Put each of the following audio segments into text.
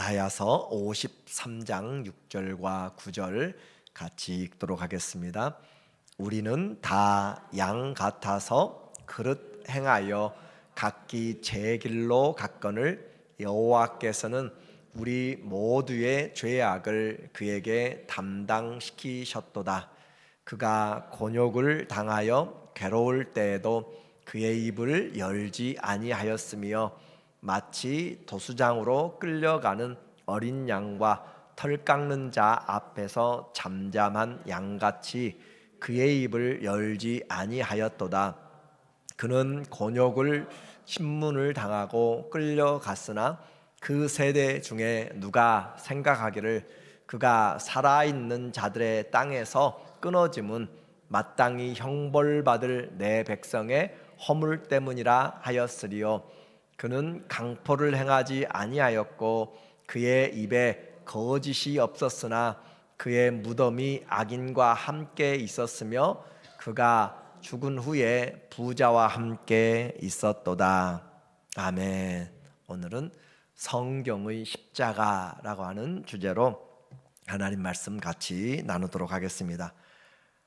이사야서 53장 6절과 9절 같이 읽도록 하겠습니다. 우리는 다 양 같아서 그릇 행하여 각기 제 길로 갔거늘 여호와께서는 우리 모두의 죄악을 그에게 담당시키셨도다. 그가 곤욕을 당하여 괴로울 때에도 그의 입을 열지 아니하였으며 마치 도수장으로 끌려가는 어린 양과 털 깎는 자 앞에서 잠잠한 양같이 그의 입을 열지 아니하였도다. 그는 곤욕을 신문을 당하고 끌려갔으나 그 세대 중에 누가 생각하기를 그가 살아있는 자들의 땅에서 끊어짐은 마땅히 형벌받을 내 백성의 허물 때문이라 하였으리요. 그는 강포를 행하지 아니하였고 그의 입에 거짓이 없었으나 그의 무덤이 악인과 함께 있었으며 그가 죽은 후에 부자와 함께 있었도다. 아멘. 오늘은 성경의 십자가라고 하는 주제로 하나님 말씀 같이 나누도록 하겠습니다.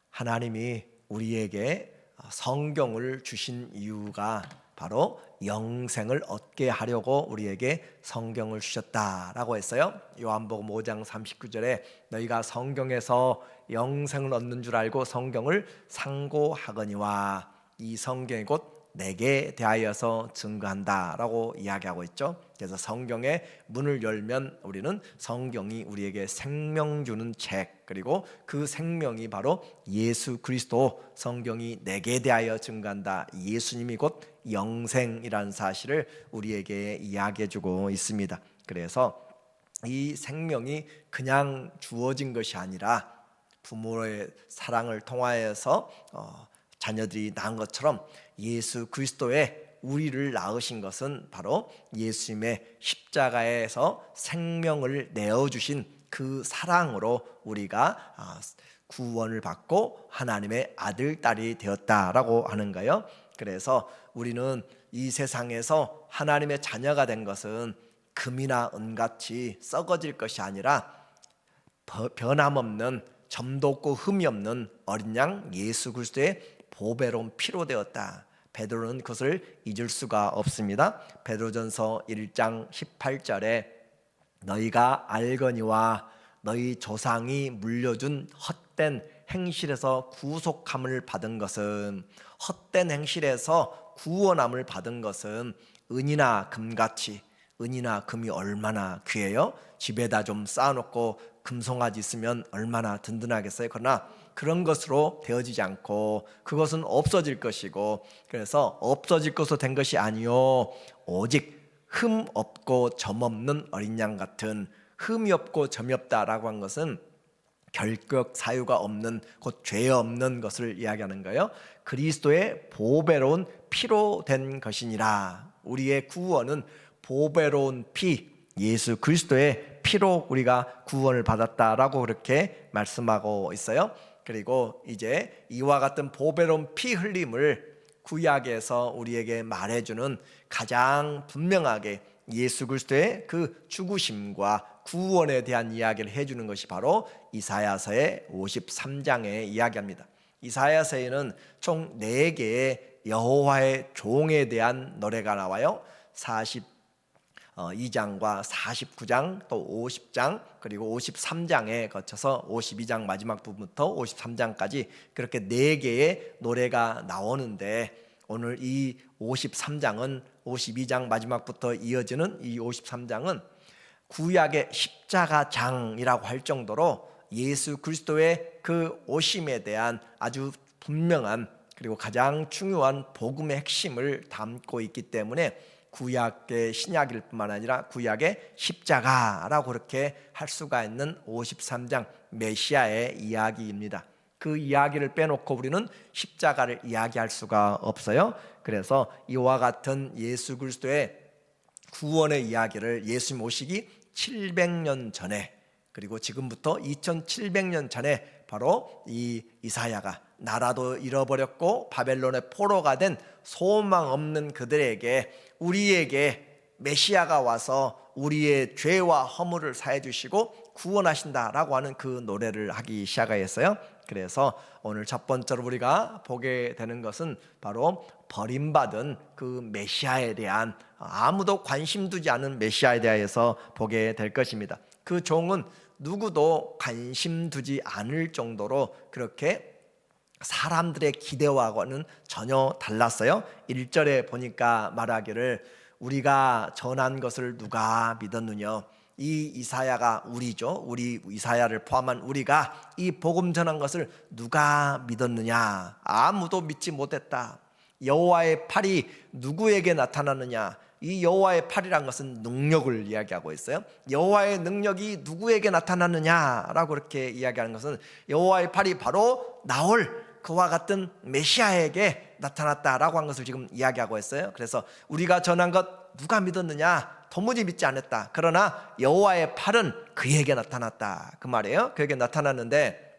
하나님이 우리에게 성경을 주신 이유가 바로 영생을 얻게 하려고 우리에게 성경을 주셨다라고 했어요. 요한복음 5장 39절에 너희가 성경에서 영생을 얻는 줄 알고 성경을 상고하거니와 이 성경이 곧 내게 대하여서 증거한다라고 이야기하고 있죠. 그래서 성경의 문을 열면 우리는 성경이 우리에게 생명 주는 책, 그리고 그 생명이 바로 예수 그리스도, 성경이 내게 대하여 증거한다. 예수님이 곧 영생이라는 사실을 우리에게 이야기해 주고 있습니다. 그래서 이 생명이 그냥 주어진 것이 아니라 부모의 사랑을 통하여서 자녀들이 낳은 것처럼 예수 그리스도의 우리를 낳으신 것은 바로 예수님의 십자가에서 생명을 내어주신 그 사랑으로 우리가 구원을 받고 하나님의 아들, 딸이 되었다라고 하는 거예요. 그래서 우리는 이 세상에서 하나님의 자녀가 된 것은 금이나 은같이 썩어질 것이 아니라 변함없는, 점도 없고 흠이 없는 어린 양 예수 그리스도의 보배로운 피로 되었다. 베드로는 그것을 잊을 수가 없습니다. 베드로전서 1장 18절에 너희가 알거니와 너희 조상이 물려준 헛된 행실에서 구속함을 받은 것은, 헛된 행실에서 구원함을 받은 것은 은이나 금같이, 은이나 금이 얼마나 귀해요? 집에다 좀 쌓아놓고 금송아지 있으면 얼마나 든든하겠어요. 그러나 그런 것으로 되어지지 않고 그것은 없어질 것이고, 그래서 없어질 것으로 된 것이 아니요 오직 흠 없고 점 없는 어린 양 같은, 흠이 없고 점이 없다라고 한 것은 결격 사유가 없는, 곧 죄 없는 것을 이야기하는 거예요. 그리스도의 보배로운 피로 된 것이니라. 우리의 구원은 보배로운 피, 예수 그리스도의 피로 우리가 구원을 받았다라고 그렇게 말씀하고 있어요. 그리고 이제 이와 같은 보배로운 피 흘림을 구약에서 우리에게 말해주는, 가장 분명하게 예수 그리스도의 그 죽으심과 구원에 대한 이야기를 해주는 것이 바로 이사야서의 53장의 이야기입니다. 이사야서에는 총 4개의 여호와의 종에 대한 노래가 나와요. 42장과 49장 또 50장 그리고 53장에 거쳐서 52장 마지막 부분부터 53장까지 그렇게 4개의 노래가 나오는데, 오늘 이 53장은 52장 마지막부터 이어지는 이 53장은 구약의 십자가장이라고 할 정도로 예수 그리스도의 그 오심에 대한 아주 분명한, 그리고 가장 중요한 복음의 핵심을 담고 있기 때문에 구약의 신약일 뿐만 아니라 구약의 십자가라고 그렇게 할 수가 있는 53장 메시아의 이야기입니다. 그 이야기를 빼놓고 우리는 십자가를 이야기할 수가 없어요. 그래서 이와 같은 예수 그리스도의 구원의 이야기를, 예수님 오시기 700년 전에, 그리고 지금부터 2700년 전에 바로 이 이사야가 나라도 잃어버렸고 바벨론의 포로가 된 소망 없는 그들에게, 우리에게 메시아가 와서 우리의 죄와 허물을 사해 주시고 구원하신다라고 하는 그 노래를 하기 시작하였어요. 그래서 오늘 첫 번째로 우리가 보게 되는 것은 바로 버림받은 그 메시아에 대한, 아무도 관심 두지 않은 메시아에 대하여서 보게 될 것입니다. 그 종은 누구도 관심 두지 않을 정도로 그렇게 사람들의 기대와는 전혀 달랐어요. 1절에 보니까 말하기를 우리가 전한 것을 누가 믿었느냐. 이 이사야가 우리죠. 우리 이사야를 포함한 우리가 이 복음 전한 것을 누가 믿었느냐. 아무도 믿지 못했다. 여호와의 팔이 누구에게 나타나느냐. 이 여호와의 팔이란 것은 능력을 이야기하고 있어요. 여호와의 능력이 누구에게 나타나느냐라고 그렇게 이야기하는 것은 여호와의 팔이 바로 나올 그와 같은 메시아에게 나타났다라고 한 것을 지금 이야기하고 있어요. 그래서 우리가 전한 것 누가 믿었느냐? 도무지 믿지 않았다. 그러나 여호와의 팔은 그에게 나타났다, 그 말이에요. 그에게 나타났는데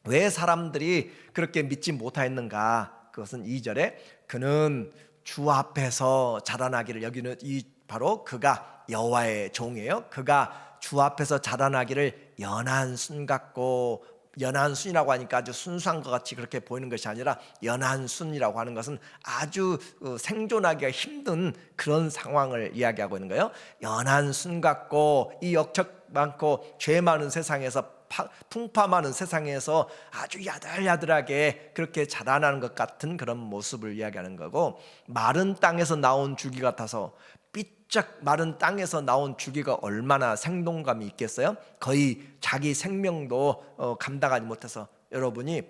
왜 사람들이 그렇게 믿지 못하였는가? 그것은 2절에 그는 주 앞에서 자라나기를, 여기는 이 바로 그가 여호와의 종이에요. 그가 주 앞에서 자라나기를 연한 순 같고, 연한 순이라고 하니까 아주 순수한 것 같이 그렇게 보이는 것이 아니라, 연한 순이라고 하는 것은 아주 생존하기가 힘든 그런 상황을 이야기하고 있는 거예요. 연한 순 같고, 이 역적 많고 죄 많은 세상에서, 풍파 많은 세상에서 아주 야들야들하게 그렇게 자라나는 것 같은 그런 모습을 이야기하는 거고, 마른 땅에서 나온 줄기 같아서, 삐쩍 마른 땅에서 나온 줄기가 얼마나 생동감이 있겠어요? 거의 자기 생명도 감당하지 못해서, 여러분이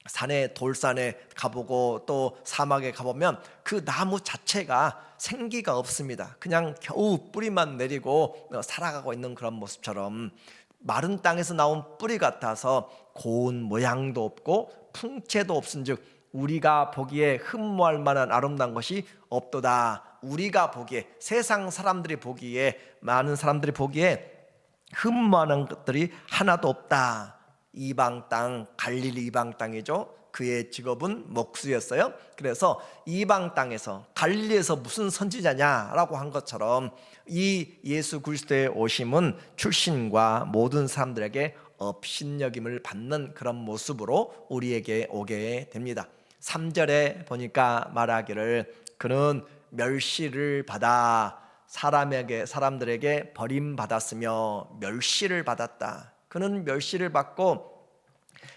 산에, 돌산에 가보고 또 사막에 가보면 그 나무 자체가 생기가 없습니다. 그냥 겨우 뿌리만 내리고 살아가고 있는 그런 모습처럼 마른 땅에서 나온 뿌리 같아서 고운 모양도 없고 풍채도 없은즉 우리가 보기에 흠모할 만한 아름다운 것이 없도다. 우리가 보기에, 세상 사람들이 보기에, 많은 사람들이 보기에 흠모하는 것들이 하나도 없다. 이방 땅, 갈릴리 이방 땅이죠. 그의 직업은 목수였어요. 그래서 이방 땅에서, 갈릴리에서 무슨 선지자냐라고 한 것처럼 이 예수 그리스도의 오심은 출신과 모든 사람들에게 업신여김을 받는 그런 모습으로 우리에게 오게 됩니다. 3절에 보니까 말하기를 그는 멸시를 받아 사람들에게 버림받았으며 멸시를 받았다. 그는 멸시를 받고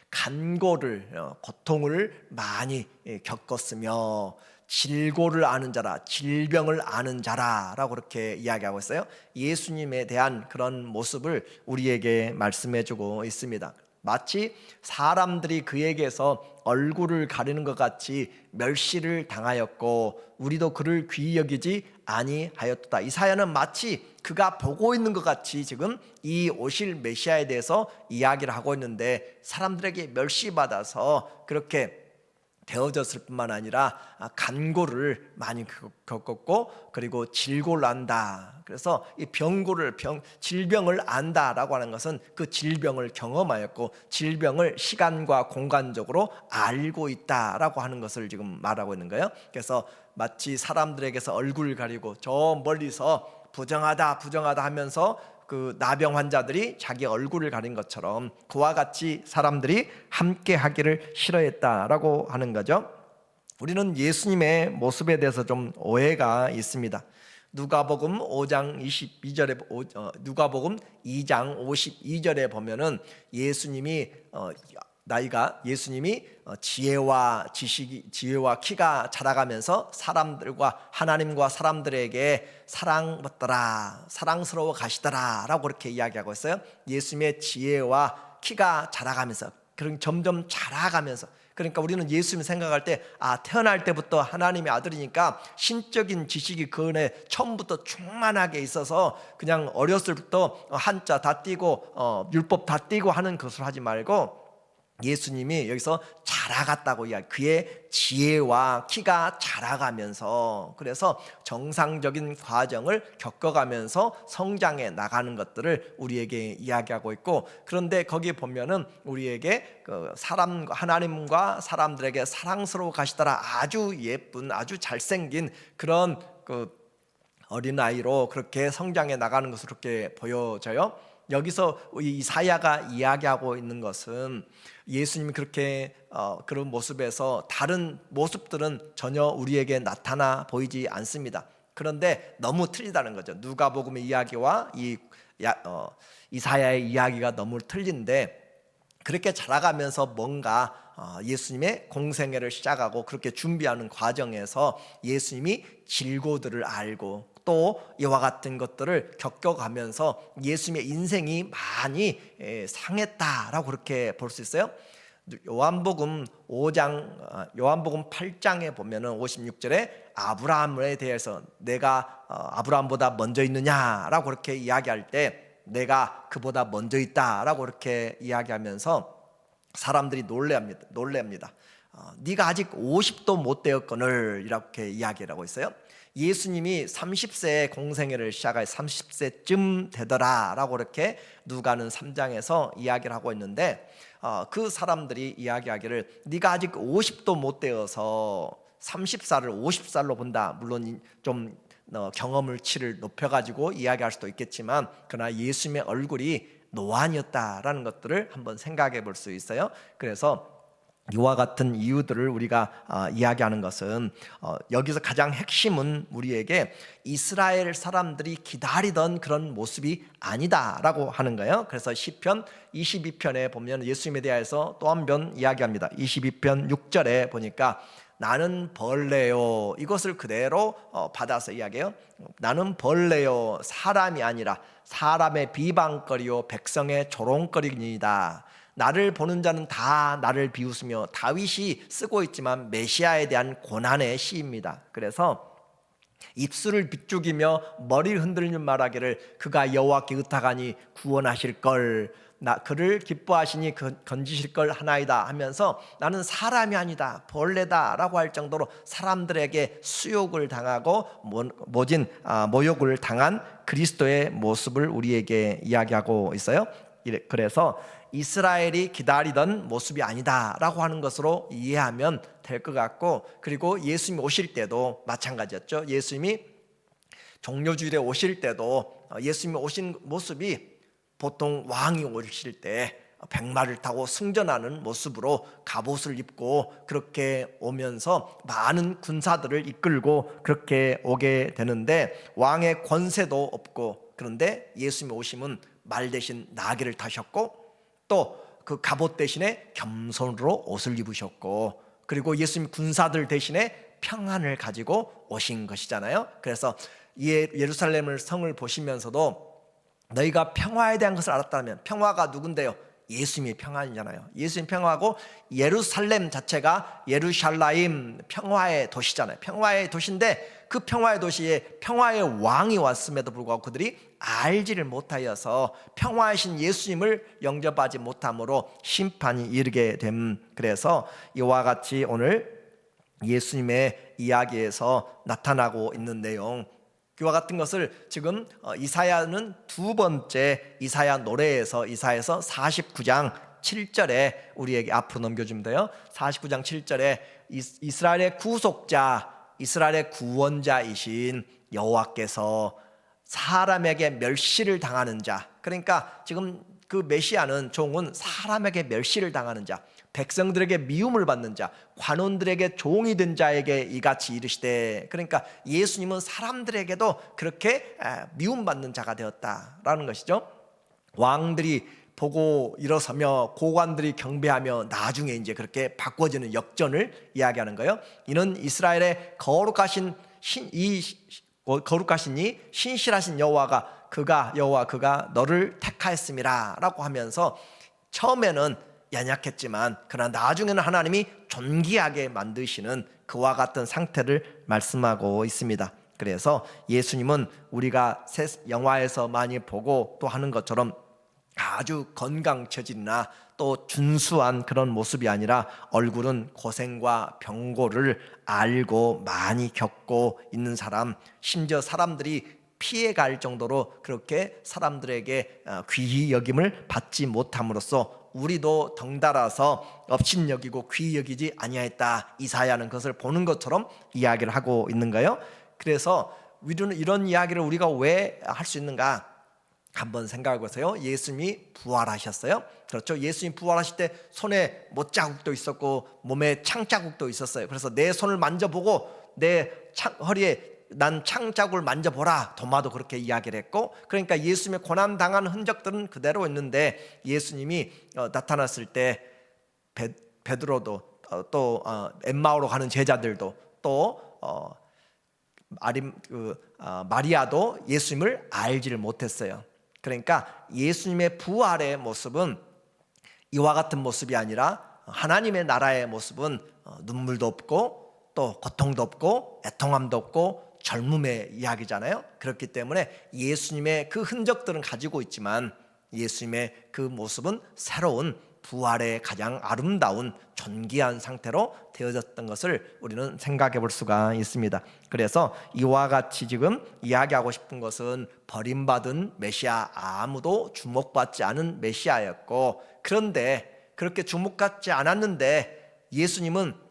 간고를, 고통을 많이 겪었으며 질고를 아는 자라, 질병을 아는 자라라고 그렇게 이야기하고 있어요. 예수님에 대한 그런 모습을 우리에게 말씀해주고 있습니다. 마치 사람들이 그에게서 얼굴을 가리는 것 같이 멸시를 당하였고 우리도 그를 귀히 여기지 아니하였다. 이사야는 마치 그가 보고 있는 것 같이 지금 이 오실 메시아에 대해서 이야기를 하고 있는데, 사람들에게 멸시받아서 그렇게 되어졌을 뿐만 아니라 간고를 많이 겪었고, 그리고 질고를 안다. 그래서 이 질병을 안다라고 하는 것은 그 질병을 경험하였고 질병을 시간과 공간적으로 알고 있다라고 하는 것을 지금 말하고 있는 거예요. 그래서 마치 사람들에게서 얼굴 가리고 저 멀리서 부정하다 하면서 그 나병 환자들이 자기 얼굴을 가린 것처럼 그와 같이 사람들이 함께 하기를 싫어했다라고 하는 거죠. 우리는 예수님의 모습에 대해서 좀 오해가 있습니다. 누가복음 5장 22절에 누가복음 2장 52절에 보면은 예수님이 지혜와 키가 자라가면서 사람들과, 하나님과 사람들에게 사랑받더라, 사랑스러워 가시더라 라고 그렇게 이야기하고 있어요. 예수님의 지혜와 키가 자라가면서, 그럼 점점 자라가면서, 그러니까 우리는 예수님 생각할 때 태어날 때부터 하나님의 아들이니까 신적인 지식이 그 안에 처음부터 충만하게 있어서 그냥 어렸을 때부터 한자 다 띄고 율법 다 띄고 하는 것을 하지 말고, 예수님이 여기서 자라갔다고 이야기, 그의 지혜와 키가 자라가면서, 그래서 정상적인 과정을 겪어가면서 성장해 나가는 것들을 우리에게 이야기하고 있고, 그런데 거기에 보면은 우리에게 하나님과 사람들에게 사랑스러워 가시더라, 아주 예쁜, 아주 잘생긴 그런 어린아이로 그렇게 성장해 나가는 것으로 그렇게 보여져요. 여기서 이사야가 이야기하고 있는 것은 예수님이 그렇게 그런 모습에서 다른 모습들은 전혀 우리에게 나타나 보이지 않습니다. 그런데 너무 틀리다는 거죠. 누가복음의 이야기와 이사야의 이야기가 너무 틀린데, 그렇게 자라가면서 뭔가 예수님의 공생애를 시작하고 그렇게 준비하는 과정에서 예수님이 질고들을 알고 또 이와 같은 것들을 겪어가면서 예수님의 인생이 많이 상했다라고 그렇게 볼 수 있어요. 요한복음 8장에 보면은 56절에 아브라함에 대해서 내가 아브라함보다 먼저 있느냐라고 그렇게 이야기할 때 내가 그보다 먼저 있다라고 그렇게 이야기하면서 사람들이 놀랍니다. 네가 아직 50도 못 되었거늘 이렇게 이야기를 하고 있어요. 예수님이 30세에 공생애를 시작할 30세쯤 되더라라고 이렇게 누가는 3장에서 이야기를 하고 있는데, 그 사람들이 이야기하기를 네가 아직 50도 못 되어서 30살을 50살로 본다. 물론 좀 경험치를 높여가지고 이야기할 수도 있겠지만, 그러나 예수님의 얼굴이 노안이었다라는 것들을 한번 생각해 볼 수 있어요. 그래서 이와 같은 이유들을 우리가 이야기하는 것은 여기서 가장 핵심은 우리에게 이스라엘 사람들이 기다리던 그런 모습이 아니다라고 하는 거예요. 그래서 시편 22편에 보면 예수님에 대해서 또 한 번 이야기합니다. 22편 6절에 보니까 나는 벌레요, 이것을 그대로 받아서 이야기해요. 나는 벌레요, 사람이 아니라 사람의 비방거리요 백성의 조롱거리니이다. 나를 보는 자는 다 나를 비웃으며, 다윗이 쓰고 있지만 메시아에 대한 고난의 시입니다. 그래서 입술을 비죽이며 머리를 흔들며 말하기를 그가 여호와께 의탁하니 구원하실 걸, 그를 기뻐하시니 건지실 걸 하나이다 하면서 나는 사람이 아니다, 벌레다 라고 할 정도로 사람들에게 수욕을 당하고 모욕을 당한 그리스도의 모습을 우리에게 이야기하고 있어요. 그래서 이스라엘이 기다리던 모습이 아니다라고 하는 것으로 이해하면 될 것 같고, 그리고 예수님이 오실 때도 마찬가지였죠. 예수님이 종료주일에 오실 때도 예수님이 오신 모습이 보통 왕이 오실 때 백마를 타고 승전하는 모습으로 갑옷을 입고 그렇게 오면서 많은 군사들을 이끌고 그렇게 오게 되는데, 왕의 권세도 없고, 그런데 예수님이 오심은 말 대신 나귀를 타셨고 또 그 갑옷 대신에 겸손으로 옷을 입으셨고, 그리고 예수님 군사들 대신에 평안을 가지고 오신 것이잖아요. 그래서 예루살렘을 성을 보시면서도 너희가 평화에 대한 것을 알았다면, 평화가 누군데요? 예수님이 평안이잖아요. 예수님 평화고, 예루살렘 자체가 예루샬라임, 평화의 도시잖아요. 평화의 도시인데 그 평화의 도시에 평화의 왕이 왔음에도 불구하고 그들이 알지를 못하여서 평화이신 예수님을 영접하지 못함으로 심판이 이르게 됨. 그래서 이와 같이 오늘 예수님의 이야기에서 나타나고 있는 내용, 그와 같은 것을 지금 이사야는 두 번째 이사야 노래에서 이사야서 49장 7절에 우리에게 앞으로 넘겨주면 돼요. 49장 7절에 이스라엘의 구속자, 이스라엘의 구원자이신 여호와께서 사람에게 멸시를 당하는 자, 그러니까 지금 그 메시아는 종은 사람에게 멸시를 당하는 자, 백성들에게 미움을 받는 자, 관원들에게 종이 된 자에게 이같이 이르시되, 그러니까 예수님은 사람들에게도 그렇게 미움받는 자가 되었다라는 것이죠. 왕들이 보고 일어서며 고관들이 경배하며 나중에 이제 그렇게 바꿔지는 역전을 이야기하는 거예요. 이는 이스라엘의 거룩하신 이 신실하신 여호와가 그가 너를 택하였음이라 라고 하면서, 처음에는 연약했지만 그러나 나중에는 하나님이 존귀하게 만드시는 그와 같은 상태를 말씀하고 있습니다. 그래서 예수님은 우리가 영화에서 많이 보고 또 하는 것처럼 아주 건강 체질이나 또 준수한 그런 모습이 아니라 얼굴은 고생과 병고를 알고 많이 겪고 있는 사람, 심지어 사람들이 피해갈 정도로 그렇게 사람들에게 귀히 여김을 받지 못함으로써 우리도 덩달아서 업신여기고 귀히 여기지 아니하였다, 이사야는 그것을 보는 것처럼 이야기를 하고 있는 거예요. 그래서 이런 이야기를 우리가 왜 할 수 있는가? 한번 생각해 보세요. 예수님이 부활하셨어요. 그렇죠. 예수님 부활하실 때 손에 못자국도 있었고 몸에 창자국도 있었어요. 그래서 내 손을 만져보고 내 허리에 난 창자국을 만져보라. 도마도 그렇게 이야기를 했고, 그러니까 예수님의 고난당한 흔적들은 그대로 있는데, 예수님이 나타났을 때 베드로도 또 엠마오로 가는 제자들도 또 마리아도 예수님을 알지를 못했어요. 그러니까 예수님의 부활의 모습은 이와 같은 모습이 아니라, 하나님의 나라의 모습은 눈물도 없고 또 고통도 없고 애통함도 없고 젊음의 이야기잖아요. 그렇기 때문에 예수님의 그 흔적들은 가지고 있지만 예수님의 그 모습은 새로운 부활의 가장 아름다운 존귀한 상태로 되어졌던 것을 우리는 생각해 볼 수가 있습니다. 그래서 이와 같이 지금 이야기하고 싶은 것은 버림받은 메시아, 아무도 주목받지 않은 메시아였고, 그런데 그렇게 주목받지 않았는데 예수님은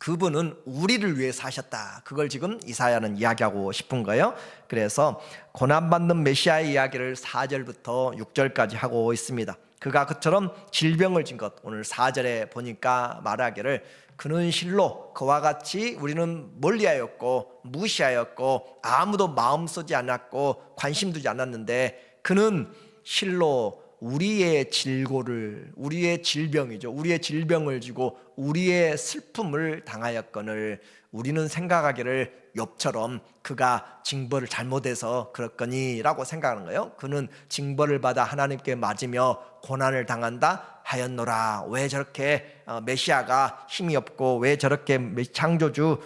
그분은 우리를 위해 사셨다. 그걸 지금 이사야는 이야기하고 싶은 거예요. 그래서 고난받는 메시아의 이야기를 4절부터 6절까지 하고 있습니다. 그가 그처럼 질병을 진 것, 오늘 4절에 보니까 말하기를, 그는 실로 그와 같이 우리는 멀리하였고 무시하였고 아무도 마음 쓰지 않았고 관심 두지 않았는데, 그는 실로 우리의 질고를, 우리의 질병이죠, 우리의 질병을 지고 우리의 슬픔을 당하였거늘 우리는 생각하기를 욥처럼 그가 징벌을 잘못해서 그렇거니 라고 생각하는 거예요. 그는 징벌을 받아 하나님께 맞으며 고난을 당한다 하였노라. 왜 저렇게 메시아가 힘이 없고 왜 저렇게 창조주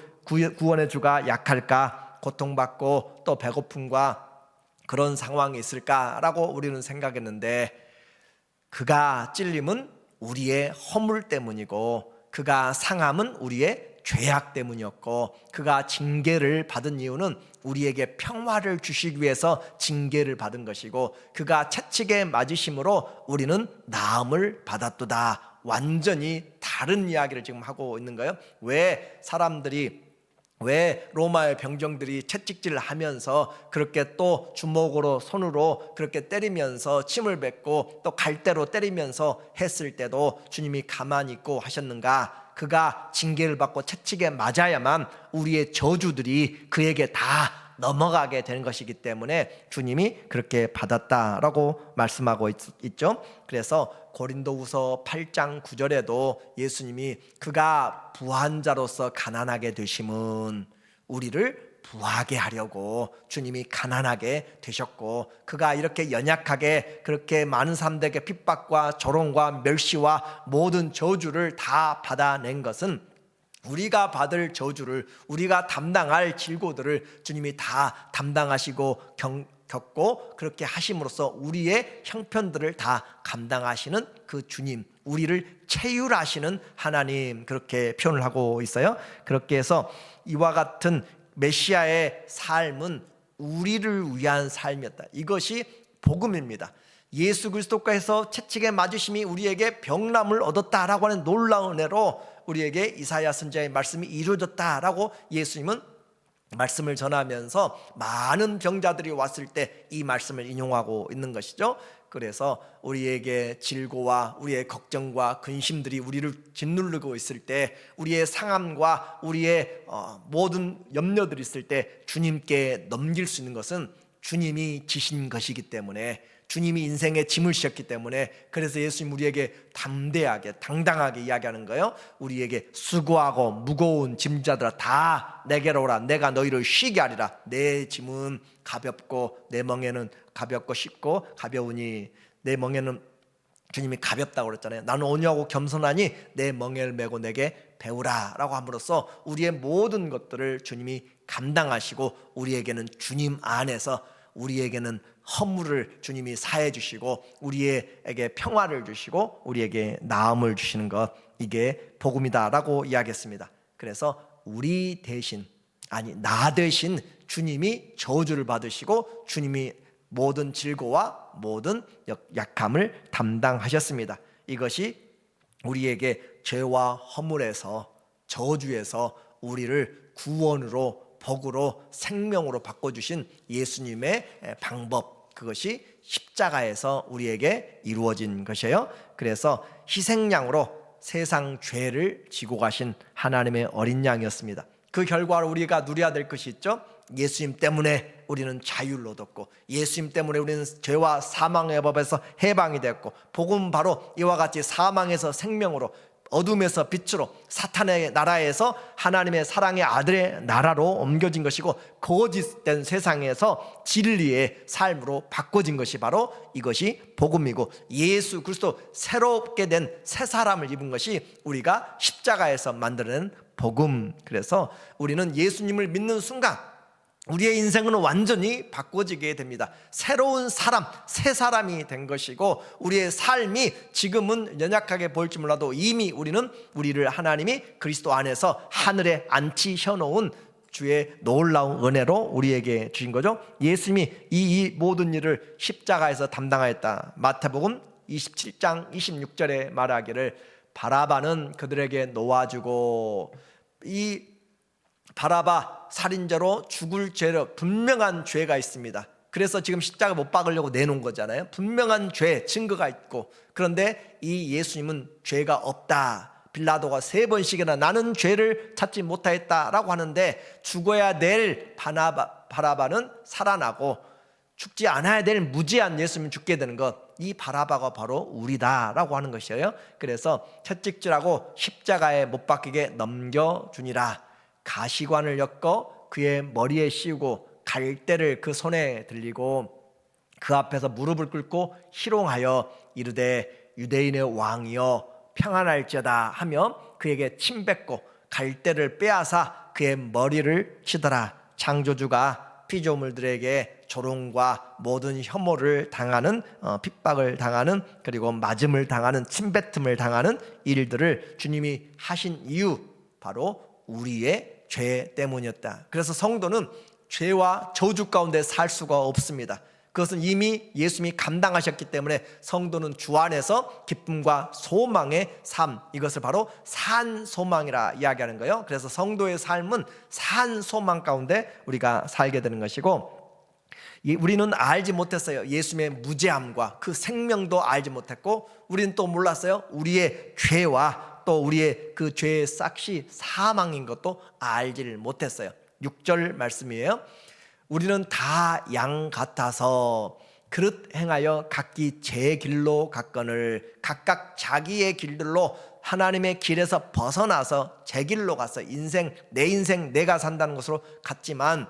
구원의 주가 약할까, 고통받고 또 배고픔과 그런 상황이 있을까라고 우리는 생각했는데, 그가 찔림은 우리의 허물 때문이고 그가 상함은 우리의 죄악 때문이었고, 그가 징계를 받은 이유는 우리에게 평화를 주시기 위해서 징계를 받은 것이고, 그가 채찍에 맞으심으로 우리는 나음을 받았도다. 완전히 다른 이야기를 지금 하고 있는 거예요. 왜 로마의 병정들이 채찍질을 하면서 그렇게 또 주먹으로 손으로 그렇게 때리면서 침을 뱉고 또 갈대로 때리면서 했을 때도 주님이 가만히 있고 하셨는가? 그가 징계를 받고 채찍에 맞아야만 우리의 저주들이 그에게 다 넘어가게 되는 것이기 때문에 주님이 그렇게 받았다라고 말씀하고 있죠. 그래서 고린도후서 8장 9절에도 예수님이 그가 부한 자로서 가난하게 되심은 우리를 부하게 하려고 주님이 가난하게 되셨고, 그가 이렇게 연약하게 그렇게 많은 사람들에게 핍박과 조롱과 멸시와 모든 저주를 다 받아낸 것은 우리가 받을 저주를, 우리가 담당할 질고들을 주님이 다 담당하시고 겪고 그렇게 하심으로써 우리의 형편들을 다 감당하시는 그 주님, 우리를 체휼하시는 하나님, 그렇게 표현을 하고 있어요. 그렇게 해서 이와 같은 메시아의 삶은 우리를 위한 삶이었다. 이것이 복음입니다. 예수 그리스도께서 채찍에 맞으심이 우리에게 병남을 얻었다라고 하는 놀라운 은혜로 우리에게 이사야 선지자의 말씀이 이루어졌다라고 예수님은 말씀을 전하면서 많은 병자들이 왔을 때 이 말씀을 인용하고 있는 것이죠. 그래서 우리에게 질고와 우리의 걱정과 근심들이 우리를 짓누르고 있을 때, 우리의 상함과 우리의 모든 염려들이 있을 때 주님께 넘길 수 있는 것은 주님이 지신 것이기 때문에, 주님이 인생의 짐을 지셨기 때문에, 그래서 예수님 우리에게 담대하게 당당하게 이야기하는 거예요. 우리에게 수고하고 무거운 짐자들아 다 내게로 오라. 내가 너희를 쉬게 하리라. 내 짐은 가볍고 내 멍에는 가볍고 쉽고 가벼우니, 내 멍에는 주님이 가볍다고 그랬잖아요. 나는 온유하고 겸손하니 내 멍에를 메고 내게 배우라 라고 함으로써 우리의 모든 것들을 주님이 감당하시고, 우리에게는 주님 안에서 우리에게는 허물을 주님이 사해 주시고 우리에게 평화를 주시고 우리에게 나음을 주시는 것, 이게 복음이다라고 이야기했습니다. 그래서 우리 대신, 아니 나 대신 주님이 저주를 받으시고 주님이 모든 질고와 모든 약함을 담당하셨습니다. 이것이 우리에게 죄와 허물에서, 저주에서 우리를 구원으로 복으로 생명으로 바꿔주신 예수님의 방법, 그것이 십자가에서 우리에게 이루어진 것이에요. 그래서 희생양으로 세상 죄를 지고 가신 하나님의 어린 양이었습니다. 그 결과로 우리가 누려야 될 것이 있죠. 예수님 때문에 우리는 자유를 얻었고, 예수님 때문에 우리는 죄와 사망의 법에서 해방이 됐고, 복음은 바로 이와 같이 사망에서 생명으로, 어둠에서 빛으로, 사탄의 나라에서 하나님의 사랑의 아들의 나라로 옮겨진 것이고, 거짓된 세상에서 진리의 삶으로 바꿔진 것이 바로 이것이 복음이고, 예수 그리스도 새롭게 된 새 사람을 입은 것이 우리가 십자가에서 만드는 복음. 그래서 우리는 예수님을 믿는 순간 우리의 인생은 완전히 바꿔지게 됩니다. 새로운 사람, 새 사람이 된 것이고, 우리의 삶이 지금은 연약하게 보일지 몰라도 이미 우리를 하나님이 그리스도 안에서 하늘에 앉히셔 놓은 주의 놀라운 은혜로 우리에게 주신 거죠. 예수님이 이 모든 일을 십자가에서 담당하였다. 마태복음 27장 26절에 말하기를, 바라바는 그들에게 놓아주고, 이 바라바 살인자로 죽을 죄로 분명한 죄가 있습니다. 그래서 지금 십자가 못 박으려고 내놓은 거잖아요. 분명한 죄 증거가 있고, 그런데 이 예수님은 죄가 없다. 빌라도가 3번씩이나 나는 죄를 찾지 못하였다라고 하는데, 죽어야 될 바라바는 살아나고 죽지 않아야 될 무죄한 예수님은 죽게 되는 것, 이 바라바가 바로 우리다라고 하는 것이에요. 그래서 채찍질하고 십자가에 못 박히게 넘겨주니라. 가시관을 엮어 그의 머리에 씌우고 갈대를 그 손에 들리고 그 앞에서 무릎을 꿇고 희롱하여 이르되 유대인의 왕이여 평안할지어다 하며 그에게 침 뱉고 갈대를 빼앗아 그의 머리를 치더라. 창조주가 피조물들에게 조롱과 모든 혐오를 당하는, 핍박을 당하는, 그리고 맞음을 당하는, 침뱉음을 당하는 일들을 주님이 하신 이유, 바로 우리의 죄 때문이었다. 그래서 성도는 죄와 저주 가운데 살 수가 없습니다. 그것은 이미 예수님이 감당하셨기 때문에 성도는 주 안에서 기쁨과 소망의 삶, 이것을 바로 산 소망이라 이야기하는 거예요. 그래서 성도의 삶은 산 소망 가운데 우리가 살게 되는 것이고, 우리는 알지 못했어요. 예수님의 무죄함과 그 생명도 알지 못했고, 우리는 또 몰랐어요. 우리의 죄와 또 우리의 그 죄의 싹이 사망인 것도 알지를 못했어요. 6절 말씀이에요. 우리는 다 양 같아서 그릇 행하여 각기 제 길로 갔거늘, 각각 자기의 길들로 하나님의 길에서 벗어나서 제 길로 가서 내 인생 내가 산다는 것으로 갔지만,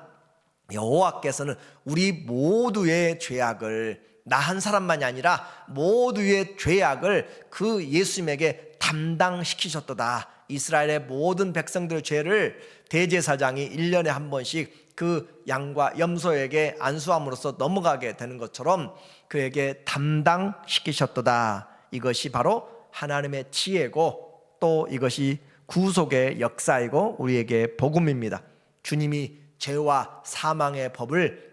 여호와께서는 우리 모두의 죄악을, 나 한 사람만이 아니라 모두의 죄악을 그 예수님에게 담당시키셨도다. 이스라엘의 모든 백성들의 죄를 대제사장이 1년에 한 번씩 그 양과 염소에게 안수함으로써 넘어가게 되는 것처럼 그에게 담당시키셨도다. 이것이 바로 하나님의 지혜고, 또 이것이 구속의 역사이고 우리에게 복음입니다. 주님이 죄와 사망의 법을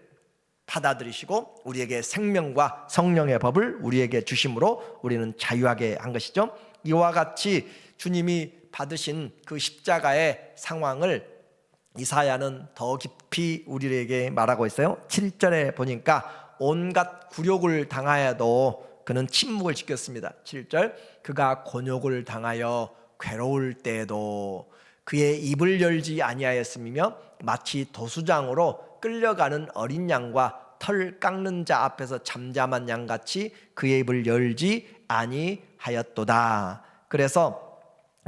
받아들이시고 우리에게 생명과 성령의 법을 우리에게 주심으로 우리는 자유하게 한 것이죠. 이와 같이 주님이 받으신 그 십자가의 상황을 이사야는 더 깊이 우리에게 말하고 있어요. 7절에 보니까 온갖 굴욕을 당하여도 그는 침묵을 지켰습니다. 7절, 그가 곤욕을 당하여 괴로울 때에도 그의 입을 열지 아니하였으며 마치 도수장으로 끌려가는 어린 양과 털 깎는 자 앞에서 잠잠한 양같이 그의 입을 열지 아니하였도다. 그래서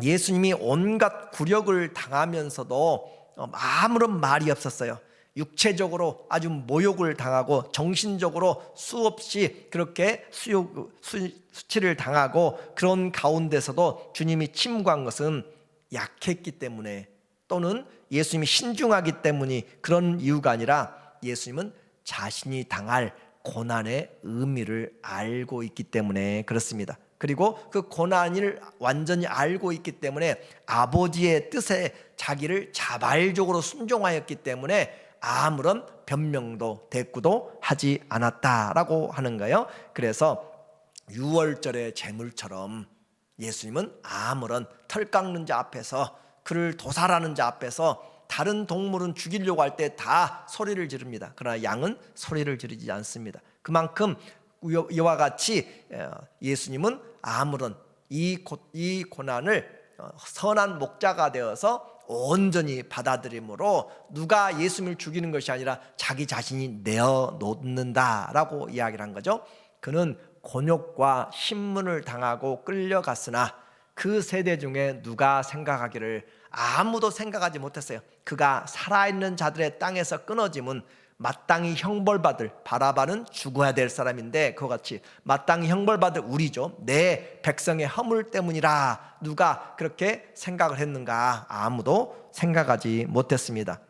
예수님이 온갖 굴욕을 당하면서도 아무런 말이 없었어요. 육체적으로 아주 모욕을 당하고 정신적으로 수없이 그렇게 수치를 당하고, 그런 가운데서도 주님이 침묵한 것은 약했기 때문에, 또는 예수님이 신중하기 때문이 그런 이유가 아니라, 예수님은 자신이 당할 고난의 의미를 알고 있기 때문에 그렇습니다. 그리고 그 고난을 완전히 알고 있기 때문에 아버지의 뜻에 자기를 자발적으로 순종하였기 때문에 아무런 변명도 대꾸도 하지 않았다라고 하는 거예요. 그래서 유월절의 제물처럼 예수님은 아무런 털 깎는 자 앞에서, 그를 도살하는 자 앞에서 다른 동물은 죽이려고 할 때 다 소리를 지릅니다. 그러나 양은 소리를 지르지 않습니다. 그만큼 이와 같이 예수님은 아무런 이 고난을 선한 목자가 되어서 온전히 받아들임으로 누가 예수님을 죽이는 것이 아니라 자기 자신이 내어놓는다라고 이야기를 한 거죠. 그는 곤욕과 신문을 당하고 끌려갔으나 그 세대 중에 누가 생각하기를, 아무도 생각하지 못했어요. 그가 살아있는 자들의 땅에서 끊어짐은 마땅히 형벌받을, 바라바는 죽어야 될 사람인데 그와 같이 마땅히 형벌받을 우리죠. 내 백성의 허물 때문이라 누가 그렇게 생각을 했는가? 아무도 생각하지 못했습니다.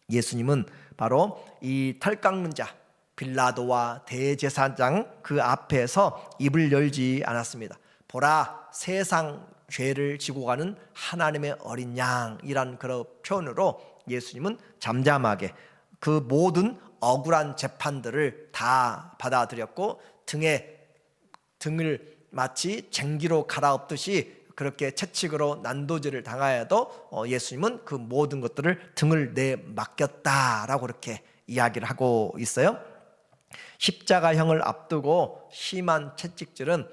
예수님은 바로 이 털 깎는 자 빌라도와 대제사장 그 앞에서 입을 열지 않았습니다. 보라, 세상 죄를 지고 가는 하나님의 어린 양이란 그런 표현으로 예수님은 잠잠하게 그 모든 억울한 재판들을 다 받아들였고 등을 마치 쟁기로 갈아엎듯이 그렇게 채찍으로 난도질을 당하여도 예수님은 그 모든 것들을 등을 내 맡겼다라고 그렇게 이야기를 하고 있어요. 십자가형을 앞두고 심한 채찍질은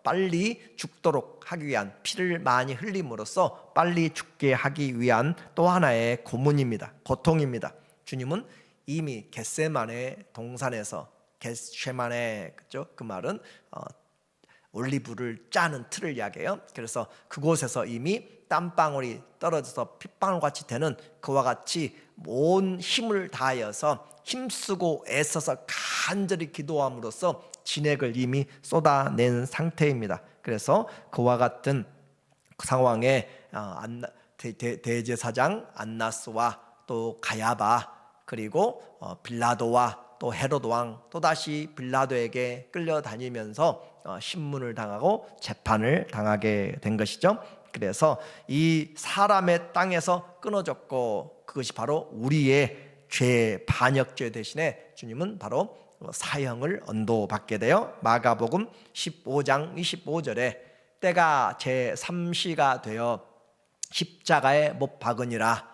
빨리 죽도록 하기 위한, 피를 많이 흘림으로써 빨리 죽게 하기 위한 또 하나의 고문입니다. 고통입니다. 주님은 이미 겟세마네 동산에서, 겟세마네, 그죠? 그 말은 올리브를 짜는 틀을 이야기해요. 그래서 그곳에서 이미 땀방울이 떨어져서 핏방울같이 되는 그와 같이 온 힘을 다하여서 힘쓰고 애써서 간절히 기도함으로써 진액을 이미 쏟아낸 상태입니다. 그래서 그와 같은 상황에 대제사장 안나스와 또 가야바, 그리고 빌라도와 또 헤로드 왕, 또다시 빌라도에게 끌려다니면서 신문을 당하고 재판을 당하게 된 것이죠. 그래서 이 사람의 땅에서 끊어졌고, 그것이 바로 우리의 죄, 반역죄 대신에 주님은 바로 사형을 언도받게 되어 마가복음 15장 25절에 때가 제3시가 되어 십자가에 못 박으니라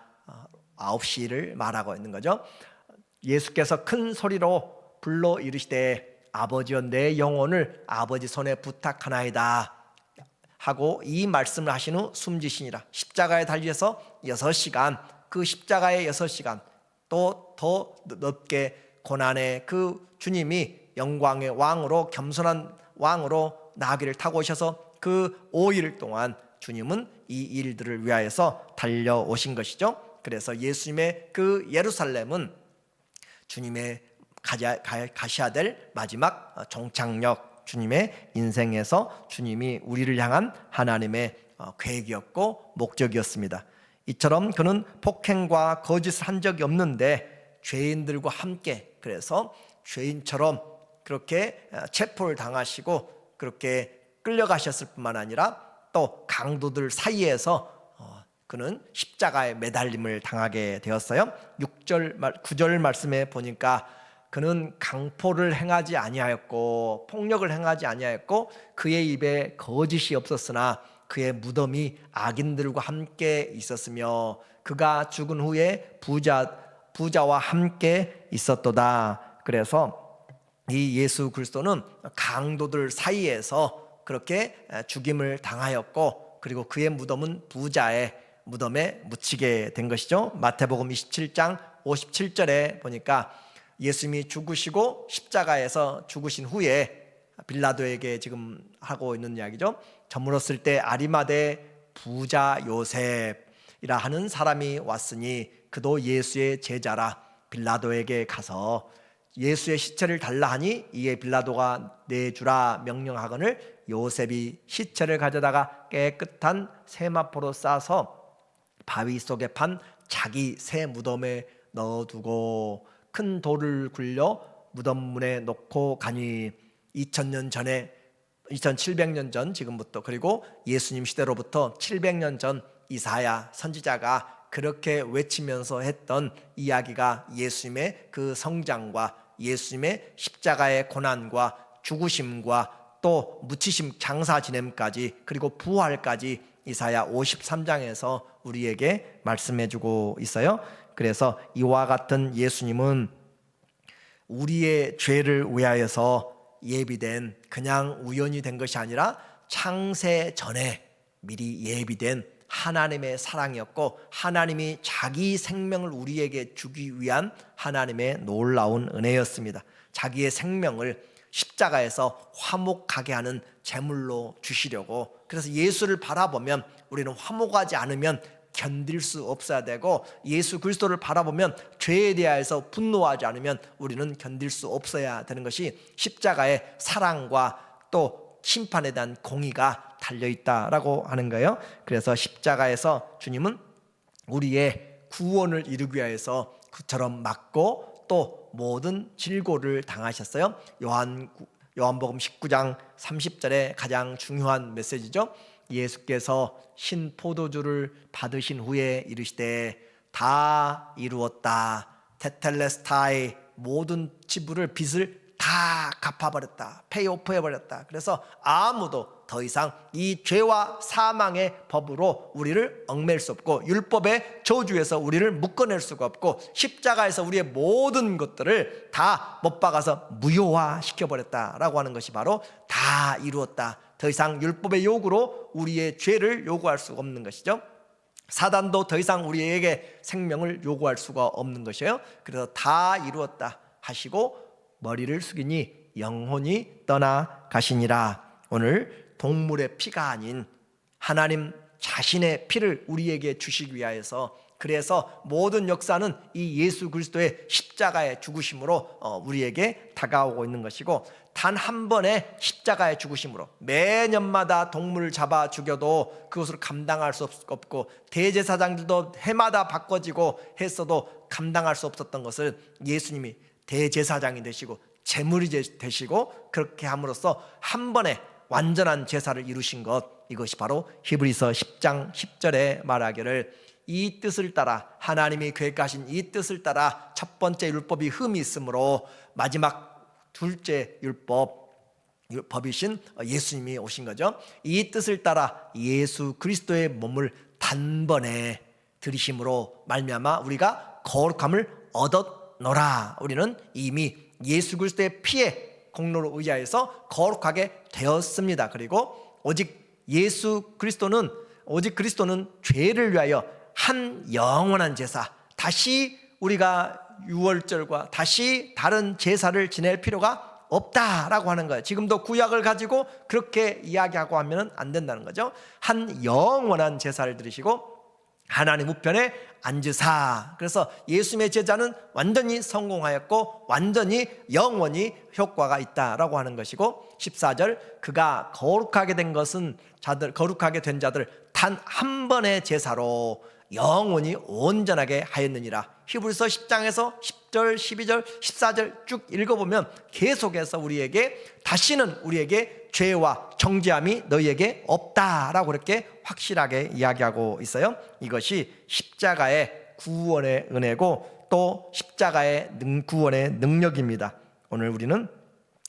9시를 말하고 있는 거죠. 예수께서 큰 소리로 불러 이르시되 아버지여 내 영혼을 아버지 손에 부탁하나이다 하고 이 말씀을 하신 후 숨지시니라. 십자가에 달려서 6시간, 그 십자가의 6시간 또 더 넓게 고난의 그 주님이 영광의 왕으로, 겸손한 왕으로 나귀를 타고 오셔서 그 5일 동안 주님은 이 일들을 위하여서 달려오신 것이죠. 그래서 예수님의 그 예루살렘은 주님의 가셔야 될 마지막 종착역, 주님의 인생에서 주님이 우리를 향한 하나님의 계획이었고 목적이었습니다. 이처럼 그는 폭행과 거짓을 한 적이 없는데 죄인들과 함께, 그래서 죄인처럼 그렇게 체포를 당하시고 그렇게 끌려가셨을 뿐만 아니라 또 강도들 사이에서 그는 십자가에 매달림을 당하게 되었어요. 9절 말씀에 보니까 그는 강포를 행하지 아니하였고 폭력을 행하지 아니하였고 그의 입에 거짓이 없었으나 그의 무덤이 악인들과 함께 있었으며 그가 죽은 후에 부자와 함께 있었도다. 그래서 이 예수 그리스도는 강도들 사이에서 그렇게 죽임을 당하였고, 그리고 그의 무덤은 부자의 무덤에 묻히게 된 것이죠. 마태복음 27장 57절에 보니까 예수님이 죽으시고 십자가에서 죽으신 후에 빌라도에게 지금 하고 있는 이야기죠. 저물었을 때 아리마대 부자 요셉이라 하는 사람이 왔으니 그도 예수의 제자라. 빌라도에게 가서 예수의 시체를 달라 하니 이에 빌라도가 내주라 명령하거늘 요셉이 시체를 가져다가 깨끗한 세마포로 싸서 바위 속에 판 자기 새 무덤에 넣어두고 큰 돌을 굴려 무덤 문에 놓고 가니 2700년 전 지금부터, 그리고 예수님 시대로부터 700년 전 이사야 선지자가 그렇게 외치면서 했던 이야기가 예수님의 그 성장과 예수님의 십자가의 고난과 죽으심과 또 묻히심, 장사 지냄까지, 그리고 부활까지 이사야 53장에서 우리에게 말씀해주고 있어요. 그래서 이와 같은 예수님은 우리의 죄를 위하여서 예비된, 그냥 우연히 된 것이 아니라 창세 전에 미리 예비된 하나님의 사랑이었고, 하나님이 자기 생명을 우리에게 주기 위한 하나님의 놀라운 은혜였습니다. 자기의 생명을 십자가에서 화목하게 하는 제물로 주시려고. 그래서 예수를 바라보면 우리는 화목하지 않으면 견딜 수 없어야 되고, 예수 그리스도를 바라보면 죄에 대하여서 분노하지 않으면 우리는 견딜 수 없어야 되는 것이 십자가의 사랑과 또 심판에 대한 공의가 달려있다라고 하는 거예요. 그래서 십자가에서 주님은 우리의 구원을 이루기 위해서 그처럼 맞고 또 모든 질고를 당하셨어요. 요한복음 19장 30절에 가장 중요한 메시지죠. 예수께서 신 포도주를 받으신 후에 이르시되 다 이루었다, 테텔레스타이, 모든 지불을 빚을 다 갚아버렸다, 페이오프 해버렸다. 그래서 아무도 더 이상 이 죄와 사망의 법으로 우리를 얽맬 수 없고, 율법의 저주에서 우리를 묶어낼 수가 없고, 십자가에서 우리의 모든 것들을 다 못 박아서 무효화 시켜버렸다라고 하는 것이 바로 다 이루었다. 더 이상 율법의 요구로 우리의 죄를 요구할 수가 없는 것이죠. 사단도 더 이상 우리에게 생명을 요구할 수가 없는 것이에요. 그래서 다 이루었다 하시고 머리를 숙이니 영혼이 떠나가시니라. 오늘 동물의 피가 아닌 하나님 자신의 피를 우리에게 주시기 위하여서, 그래서 모든 역사는 이 예수 그리스도의 십자가의 죽으심으로 우리에게 다가오고 있는 것이고, 단 한 번의 십자가의 죽으심으로 매년마다 동물을 잡아 죽여도 그것을 감당할 수 없고, 대제사장들도 해마다 바꿔지고 했어도 감당할 수 없었던 것을 예수님이 대제사장이 되시고 제물이 되시고, 그렇게 함으로써 한 번에 완전한 제사를 이루신 것, 이것이 바로 히브리서 10장 10절에 말하기를 이 뜻을 따라, 하나님이 계획하신 이 뜻을 따라 첫 번째 율법이 흠이 있으므로 마지막 둘째 율법이신 예수님이 오신 거죠. 이 뜻을 따라 예수 그리스도의 몸을 단번에 들이심으로 말미암아 우리가 거룩함을 얻었노라. 우리는 이미 예수 그리스도의 피의 공로로 의지하여서 거룩하게 되었습니다. 그리고 오직 그리스도는 죄를 위하여 한 영원한 제사, 다시 우리가 유월절과 다시 다른 제사를 지낼 필요가 없다라고 하는 거예요. 지금도 구약을 가지고 그렇게 이야기하고 하면 안 된다는 거죠. 한 영원한 제사를 드리시고 하나님 우편에 앉으사. 그래서 예수님의 제자는 완전히 성공하였고 완전히 영원히 효과가 있다라고 하는 것이고, 14절 그가 거룩하게 된 자들 단 한 번의 제사로 영원히 온전하게 하였느니라. 히브리서 10장에서 10절, 12절, 14절 쭉 읽어보면 계속해서 다시는 우리에게 죄와 정죄함이 너희에게 없다라고 그렇게 확실하게 이야기하고 있어요. 이것이 십자가의 구원의 은혜고 또 십자가의 구원의 능력입니다. 오늘 우리는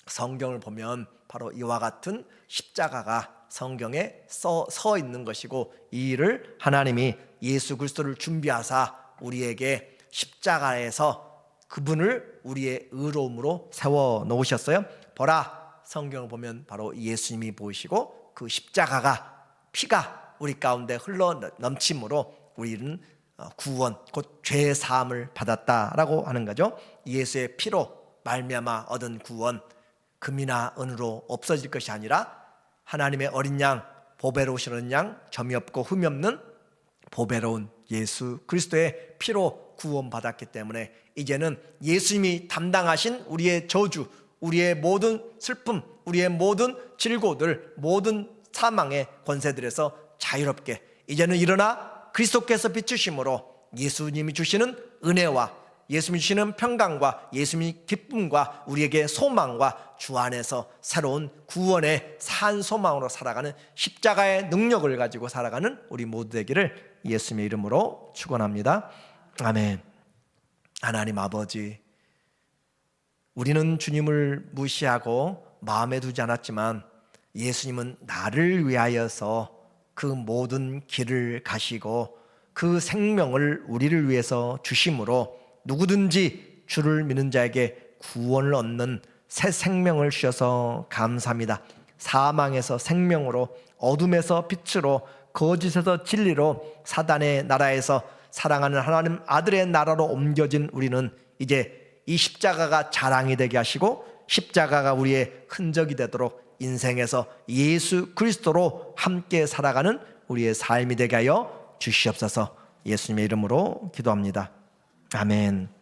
성경을 보면 바로 이와 같은 십자가가 성경에 서 있는 것이고, 이 일을 하나님이 예수 그리스도를 준비하사 우리에게 십자가에서 그분을 우리의 의로움으로 세워 놓으셨어요. 보라, 성경을 보면 바로 예수님이 보이시고 그 십자가가 피가 우리 가운데 흘러 넘침으로 우리는 구원, 곧 죄 사함을 받았다라고 하는 거죠. 예수의 피로 말미암아 얻은 구원, 금이나 은으로 없어질 것이 아니라 하나님의 어린 양, 보배로우신 어린 양, 점이 없고 흠이 없는 보배로운 예수 그리스도의 피로 구원받았기 때문에 이제는 예수님이 담당하신 우리의 저주, 우리의 모든 슬픔, 우리의 모든 질고들, 모든 사망의 권세들에서 자유롭게 이제는 일어나 그리스도께서 비추심으로 예수님이 주시는 은혜와 예수님이 주시는 평강과 예수님이 기쁨과 우리에게 소망과 주 안에서 새로운 구원의 산 소망으로 살아가는 십자가의 능력을 가지고 살아가는 우리 모두 되기를 예수님의 이름으로 축원합니다. 아멘. 하나님 아버지, 우리는 주님을 무시하고 마음에 두지 않았지만 예수님은 나를 위하여서 그 모든 길을 가시고 그 생명을 우리를 위해서 주심으로 누구든지 주를 믿는 자에게 구원을 얻는 새 생명을 주셔서 감사합니다. 사망에서 생명으로, 어둠에서 빛으로, 거짓에서 진리로, 사단의 나라에서 사랑하는 하나님 아들의 나라로 옮겨진 우리는 이제 이 십자가가 자랑이 되게 하시고 십자가가 우리의 흔적이 되도록 인생에서 예수 그리스도로 함께 살아가는 우리의 삶이 되게 하여 주시옵소서. 예수님의 이름으로 기도합니다. 아멘.